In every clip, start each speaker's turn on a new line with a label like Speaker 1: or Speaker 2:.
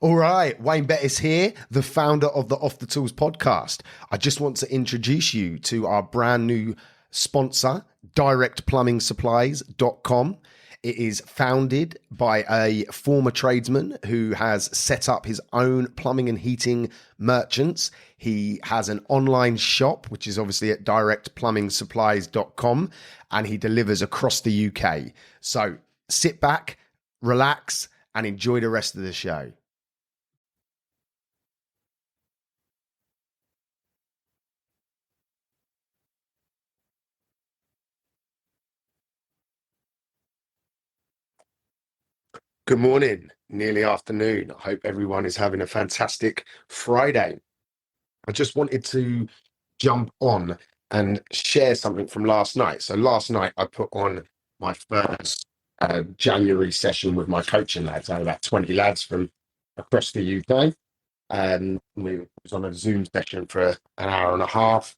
Speaker 1: All right, Wayne Bettis here, the founder of the Off the Tools podcast. I just want to introduce you to our brand new sponsor, directplumbing.supplies.com. It is founded by a former tradesman who has set up his own plumbing and heating merchants. He has an online shop, which is obviously at directplumbing.supplies.com, and he delivers across the UK. So sit back, relax, and enjoy the rest of the show. Good morning, nearly afternoon. I hope everyone is having a fantastic Friday. I just wanted to jump on and share something from last night. So last night I put on my first January session with my coaching lads. I had about 20 lads from across the UK. And we was on a Zoom session for an hour and a half.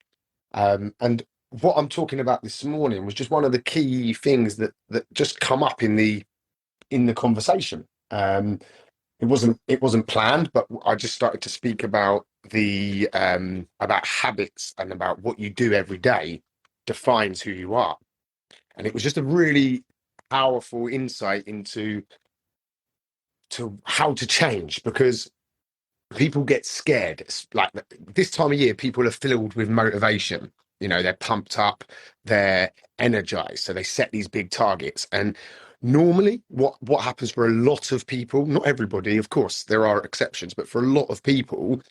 Speaker 1: And what I'm talking about this morning was just one of the key things that just come up in the conversation. It wasn't planned, but I just started to speak about the about habits and about what you do every day defines who you are. And it was just a really powerful insight into how to change, because people get scared. It's like this time of year, people are filled with motivation. You know, they're pumped up, they're energized, so they set these big targets. And normally, what happens for a lot of people, not everybody, of course, there are exceptions, but for a lot of people,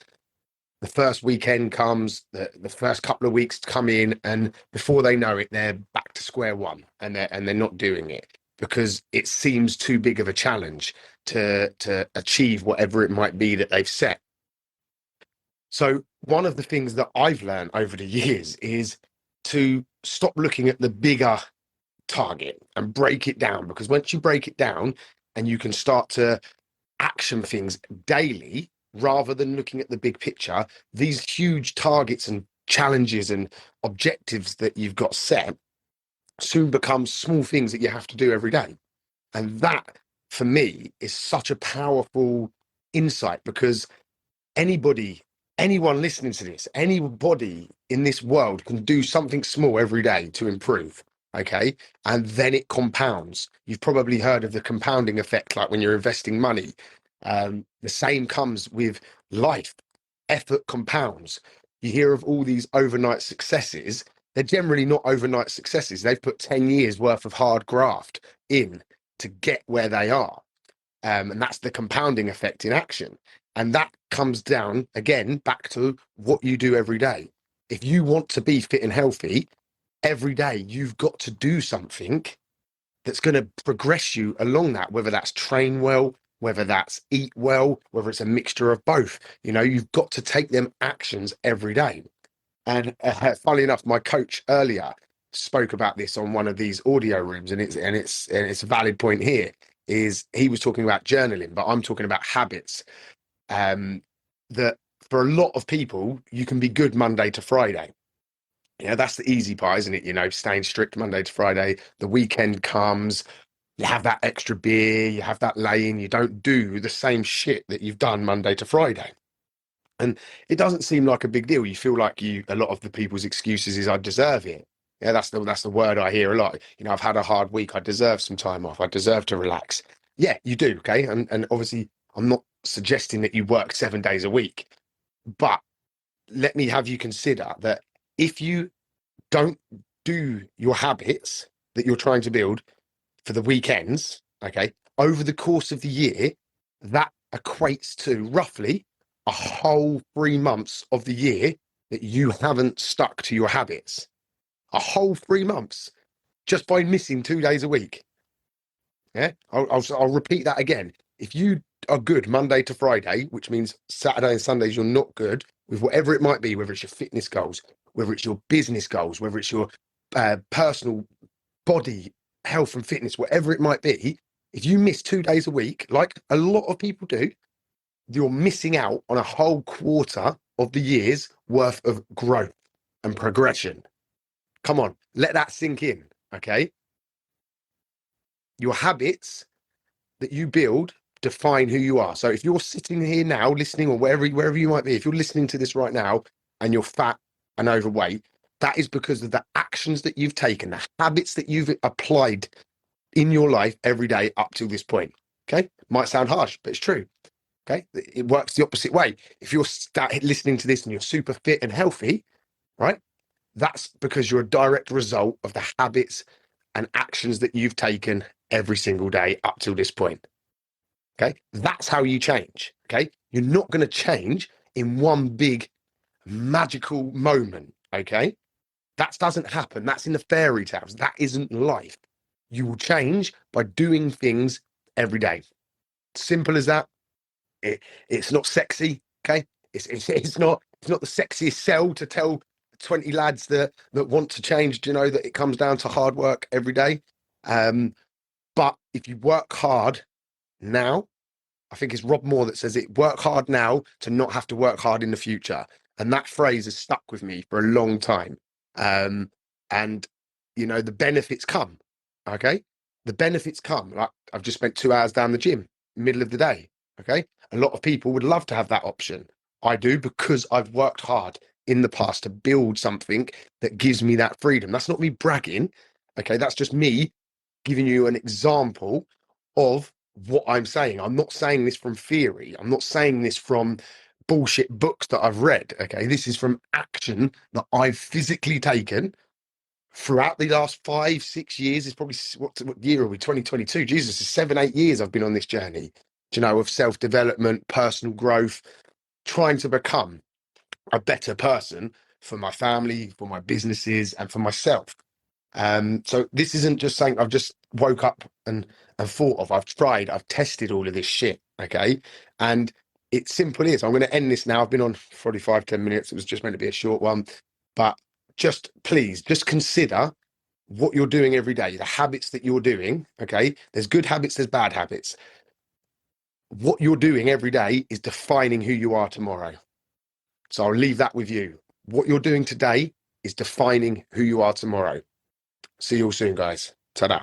Speaker 1: the first weekend comes, the first couple of weeks come in, and before they know it, they're back to square one, and they're not doing it because it seems too big of a challenge to achieve whatever it might be that they've set. So one of the things that I've learned over the years is to stop looking at the bigger target and break it down, because once you break it down and you can start to action things daily rather than looking at the big picture, these huge targets and challenges and objectives that you've got set soon become small things that you have to do every day. And that, for me, is such a powerful insight, because anyone listening to this, anybody in this world can do something small every day to improve. Okay. And then it compounds. You've probably heard of the compounding effect, like when you're investing money. The same comes with life. Effort compounds. You hear of all these overnight successes. They're generally not overnight successes. They've put 10 years worth of hard graft in to get where they are. And that's the compounding effect in action. And that comes down again back to what you do every day. If you want to be fit and healthy, every day you've got to do something that's going to progress you along that, whether that's train well, whether that's eat well, whether it's a mixture of both. You know, you've got to take them actions every day. And funnily enough, my coach earlier spoke about this on one of these audio rooms, and it's a valid point here. Is he was talking about journaling, but I'm talking about habits. That for a lot of people, you can be good Monday to Friday. Yeah, that's the easy part, isn't it? You know, staying strict Monday to Friday. The weekend comes, you have that extra beer, you have that lay-in, you don't do the same shit that you've done Monday to Friday. And it doesn't seem like a big deal. You feel like a lot of the people's excuses is I deserve it. Yeah, that's the word I hear a lot. You know, I've had a hard week. I deserve some time off. I deserve to relax. Yeah, you do. Okay. And obviously I'm not suggesting that you work 7 days a week, but let me have you consider that if you don't do your habits that you're trying to build for the weekends, okay, over the course of the year, that equates to roughly a whole 3 months of the year that you haven't stuck to your habits. A whole 3 months just by missing 2 days a week. Yeah, I'll repeat that again. If you are good Monday to Friday, which means Saturday and Sundays you're not good with whatever it might be, whether it's your fitness goals, whether it's your business goals, whether it's your personal body health and fitness, whatever it might be, if you miss 2 days a week, like a lot of people do, you're missing out on a whole quarter of the year's worth of growth and progression. Come on, let that sink in, okay? Your habits that you build define who you are. So if you're sitting here now listening, or wherever you might be, if you're listening to this right now and you're fat and overweight, that is because of the actions that you've taken, the habits that you've applied in your life every day up till this point. Okay. Might sound harsh, but it's true. Okay. It works the opposite way. If you're listening to this and you're super fit and healthy, right? That's because you're a direct result of the habits and actions that you've taken every single day up till this point. Okay. That's how you change. Okay. You're not going to change in one big magical moment. Okay. That doesn't happen. That's in the fairy tales. That isn't life. You will change by doing things every day. Simple as that. It's not sexy. Okay. It's not the sexiest sell to tell 20 lads that want to change, you know, that it comes down to hard work every day. But if you work hard now, I think it's Rob Moore that says it, work hard now to not have to work hard in the future. And that phrase has stuck with me for a long time. And, you know, the benefits come. Okay. The benefits come. Like, I've just spent 2 hours down the gym, middle of the day. Okay. A lot of people would love to have that option. I do, because I've worked hard in the past to build something that gives me that freedom. That's not me bragging. Okay. That's just me giving you an example of what I'm saying. I'm not saying this from theory. I'm not saying this from bullshit books that I've read. Okay. This is from action that I've physically taken throughout the last 5-6 years. It's probably, what year are we? 2022. Jesus, it's 7-8 years I've been on this journey, you know, of self-development, personal growth, trying to become a better person for my family, for my businesses, and for myself. So this isn't just something I've just woke up and thought of. I've tried, I've tested all of this shit. Okay. And it simply is. I'm going to end this now. I've been on 45-10 minutes. It was just meant to be a short one, but just please, just consider what you're doing every day, the habits that you're doing. Okay. There's good habits, there's bad habits. What you're doing every day is defining who you are tomorrow. So I'll leave that with you. What you're doing today is defining who you are tomorrow. See you all soon, guys. Ta-da.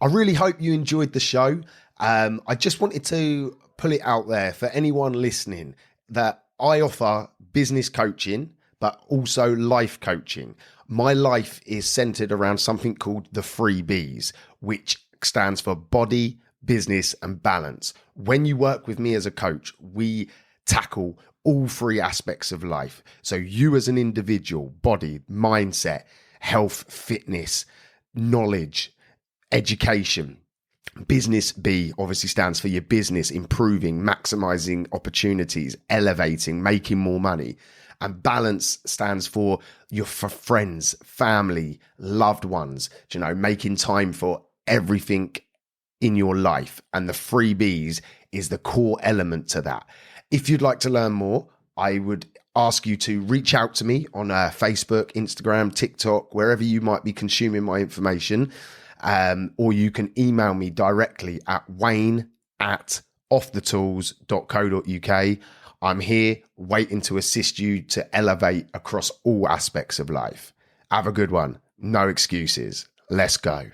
Speaker 1: I really hope you enjoyed the show. I just wanted to pull it out there for anyone listening that I offer business coaching, but also life coaching. My life is centered around something called the 3 Bs, which stands for body, business, and balance. When you work with me as a coach, we tackle all 3 aspects of life. So you as an individual, body, mindset, health, fitness, knowledge, education. Business B obviously stands for your business, improving, maximizing opportunities, elevating, making more money. And balance stands for your friends, family, loved ones, you know, making time for everything in your life. And the 3 Bs is the core element to that. If you'd like to learn more, I would ask you to reach out to me on Facebook, Instagram, TikTok, wherever you might be consuming my information. Or you can email me directly at wayne@offthetools.co.uk. I'm here waiting to assist you to elevate across all aspects of life. Have a good one. No excuses. Let's go.